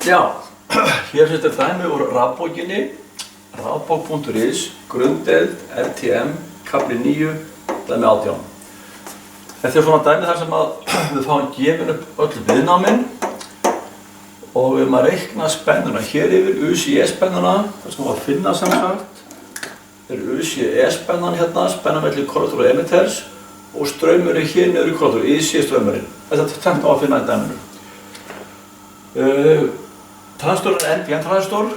Já, hér finnst þetta dæmi úr rafbókinni, rafbók.is, grunddeild, RTM, kafli 9, dæmi 18. Þetta svona dæmi þar sem við fáum gefin upp öll viðnámin og við erum að reikna spennuna. Hér yfir UCE-spennuna, það sem við að finna samsagt, er UCE-spennan hérna, spennan melli kollektor og emitters og straumurinn hér niður í kollektor, IC-straumurinn. Þetta er tengt á að finna í dæminu. Transistor er NPN-transistor,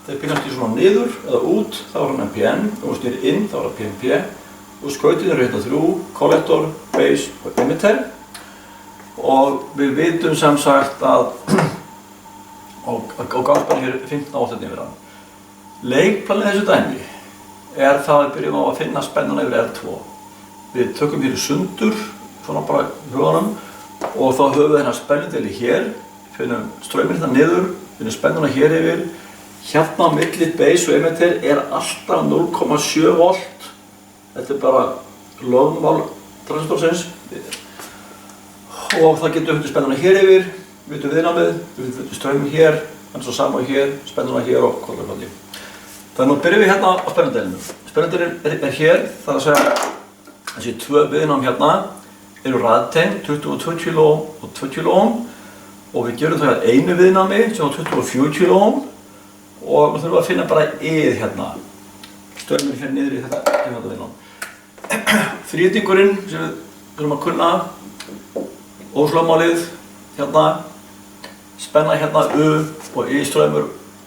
þeir pinnast í svona niður eða út, þá er hann NPN, og snýr inn, þá er hann PNP, og skautin eru hérna þrjú, kollektor, base og emitter. Og við vitum sem sagt að, og gáðspann hér 15 áttinn yfir hann. Leikplanið þessu dæmi er það að við byrjum á að finna spennuna yfir R2. Við tökum hér sundur, svona bara huganum, og þá höfum við hérna spennudeli hér, finnum strauminn hérna niður, finnum spennuna hér yfir, hérna á milli base og emitter er alltaf 0,7 volt. Þetta er bara lögmál transistorsins. Og það getur fundið spennuna hér yfir, við vitum viðnámið, við vitum strauminn hér, en svo sama hér, spennuna hér og kollektorni. Þannig að nú byrjum við hérna á spennudelinu. Spennudelin er hér, það er að segja þessi tvö viðnám hérna eru raðtengd, 22 kilo og 2 kilo og við gerum það einu viðnámi sem á 24 kilo og nú þurfum við að finna bara ið hérna. Straumur hér niður í þetta viðnám. Þríhyrningurinn sem við þurfum að kunna, óslagmálið hérna, spenna hérna U og I straumur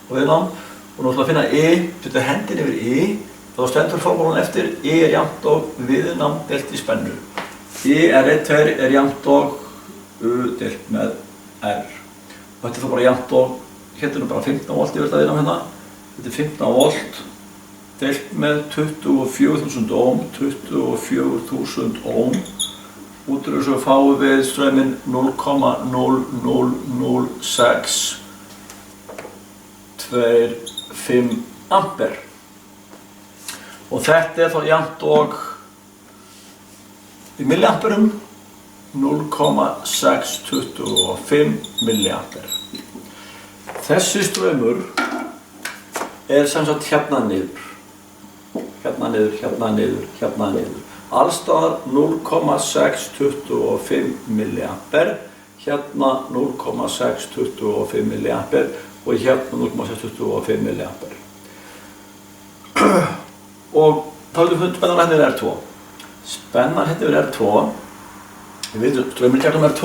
og viðnám og nú ætlum við að finna I, setja hendin yfir I, þá stendur formúlan eftir I er jafnt og viðnám deilt í spennu. I R1,2 er jafnt og U deilt með R. Og þetta er þá bara jafnt og, hérna er bara 15 volt yfir þetta viðnám hérna. Þetta er 15 volt deilt með 24.000 ohm, 24.000 ohm. Út úr þessu fáum við strauminn 0,00625 ampere. Og þetta er þá jafnt og í milliamperum 0,625 milliampere. Þessi straumur er sem sagt hérna niður. Hérna niður, hérna niður, hérna niður. Allstaðar 0,625 milliampere, hérna 0,625 milliampere og hérna 0,625 milliampere. Og þá getum við fundið spennan hérna yfir R2. Spennan hérna yfir R2, við veitum straumurinn gegnum R2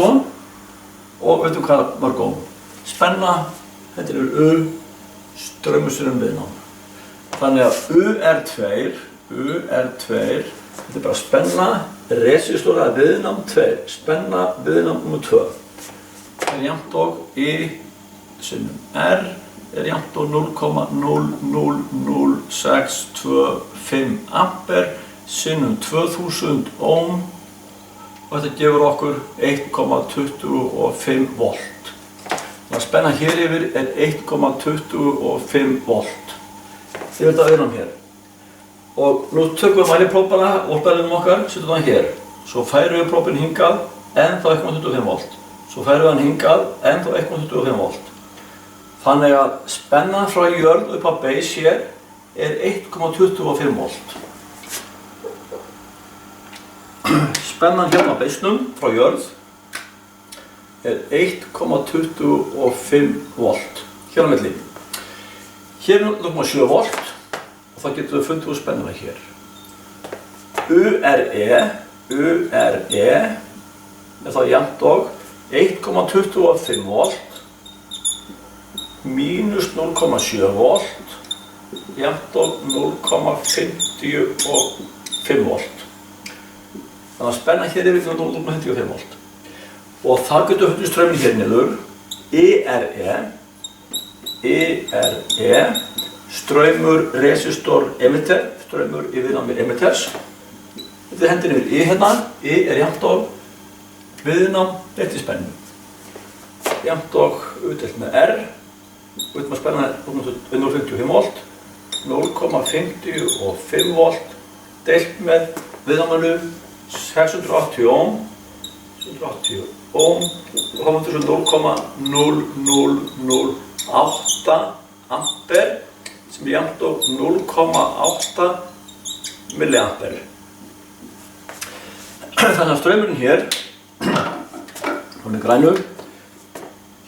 og veitum hvað mörg ohm. Spenna hérna yfir U, straumur sinnum viðnám. Þannig að UR2, þetta er bara spenna, resistor að viðnám 2, spenna viðnám nr. 2. Það er jafnt og I sinnum R er jafnt og 0,00625 ampere sinnum 2000 ohm og þetta gefur okkur 1,25 volt. Þannig að spenna hér yfir er 1,25 volt. Þið veit að viðnám hér. Og nú tökum við mæliprópana og spennunum okkar, setjum það hér. Svo færum við própinn hingað, ennþá 1,25 volt. Svo færum við hann hingað, ennþá 1,25 volt. Þannig að spennan frá jörð upp á base hér er 1,25 volt. Spennan hérna á basenum frá jörð er 1,25 volt. Hér á milli. Hér er 0,7 volt. Og þá getum við fundið úr spennuna hér. URE er þá jafnt og 1,25 volt mínus 0,7 volt jafnt og 0,55 volt. Þannig að spenna hér yfir 0,55 volt. Og þá getum við fundið strauminn hér niður. ERE straumur, resistor, emitter, straumur í viðnámi emitters. Þetta er hendin yfir I hérna, I er jafnt og viðnám deilt í spennu. Jafnt og U deilt með R, út með spenna 0,55 volt, 0,55 volt deilt með viðnámanu 680 ohm, 680 ohm og þá myndir svo 0,000 ampere sem er jafnt og 0,8 milliampere. Þannig að straumurinn hér, hún er grænu,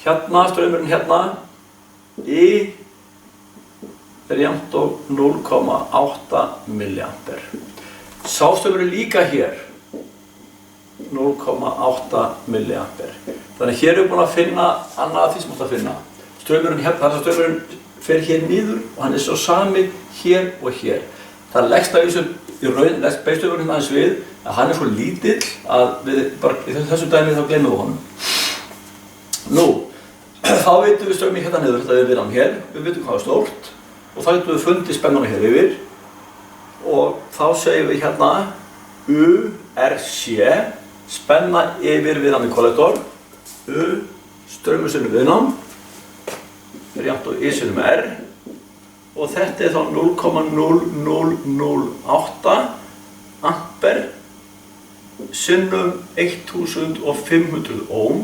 hérna, straumurinn hérna, I er jafnt og 0,8 milliampere. Sá straumur er líka hér, 0,8 milliampere. Þannig að hér erum við búin að finna annað því sem átt að finna. Straumurinn hérna, þess að straumurinn fer hér niður og hann er svo sami hér og hér. Það leggst að þessu í raun, leggst beistraumurinn hérna aðeins við að hann er svo lítill að við bara í þessu dæmi þá gleymum við honum. Nú, þá veitum við strauminn hérna niður, þetta er viðnám hér, við veitum hvað er stórt og þá getum við fundið spennuna hér yfir og þá segjum við hérna URC, spenna yfir viðnám í kollektor, U, straumur sinnum viðnám, er jafnt og I sinnum R og þetta er þá 0,0008 ampere sinnum 1500 ohm,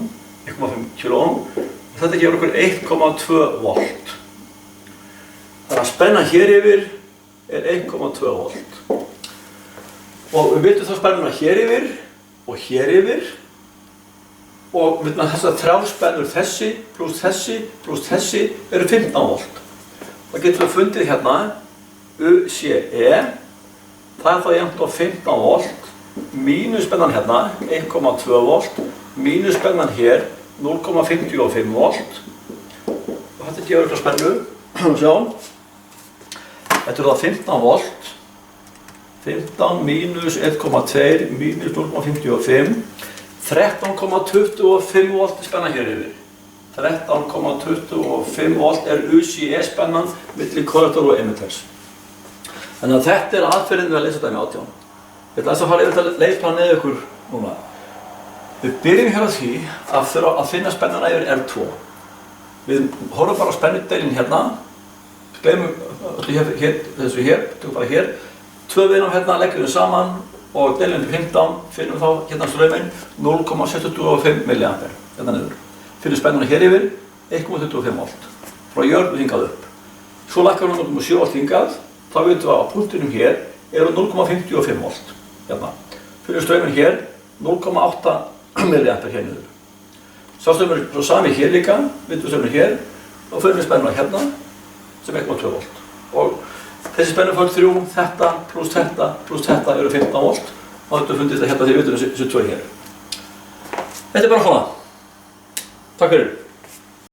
1,5 kiloohm og þetta gefur okkur 1,2 volt. Þannig að spenna hér yfir er 1,2 volt. Og við vitum þá spennuna hér yfir og hér yfir og við vitum að þessar þrjár spennur þessi pluss þessi eru 15 volt. Það getum við fundið hérna UCE, það er þá jafnt á 15 volt, mínuspennan hérna 1,2 volt, mínuspennan hér 0,55 volt og þetta gefur eitthvað spennu, sjá, þetta eru þá 15 volt, 15 mínus 1,2 mínus 0,55, 13,25 volt spenna hér yfir. 13,25 volt er UCE spennan milli kollektor og emitters. Þannig að þetta er aðferðin við að leysa dæmi 18. Ég ætla að fara yfir þetta leiðplan með ykkur núna. Við byrjum hér á því að finna spennuna yfir R2. Við horfum bara á spennudeilin hérna, gleymum þessu hér, tökum bara hér, tvö viðnám hérna, leggjum við saman og deilum til 15, finnum þá hérna strauminn 0,75 milliampere, hérna niður. Finnum spennuna hér yfir 1,25 volt, frá jörðu hingað upp. Svo lækkar hún 0,7 volt hingað, þá veitum við að á punktinum hér eru 0,55 volt, hérna. Finnum strauminn hér 0,8 milliampere hér niður. Sá straumur er svo sami hér líka, veitum við strauminn hér, og finnum við spennuna hérna sem 1,2 volt. Og þessi spennuföll 3, þetta pluss þetta eru 15 volt og þetta fundið þetta hérna þegar við veitum þessu tvö hér. Þetta er bara svona. Takk fyrir.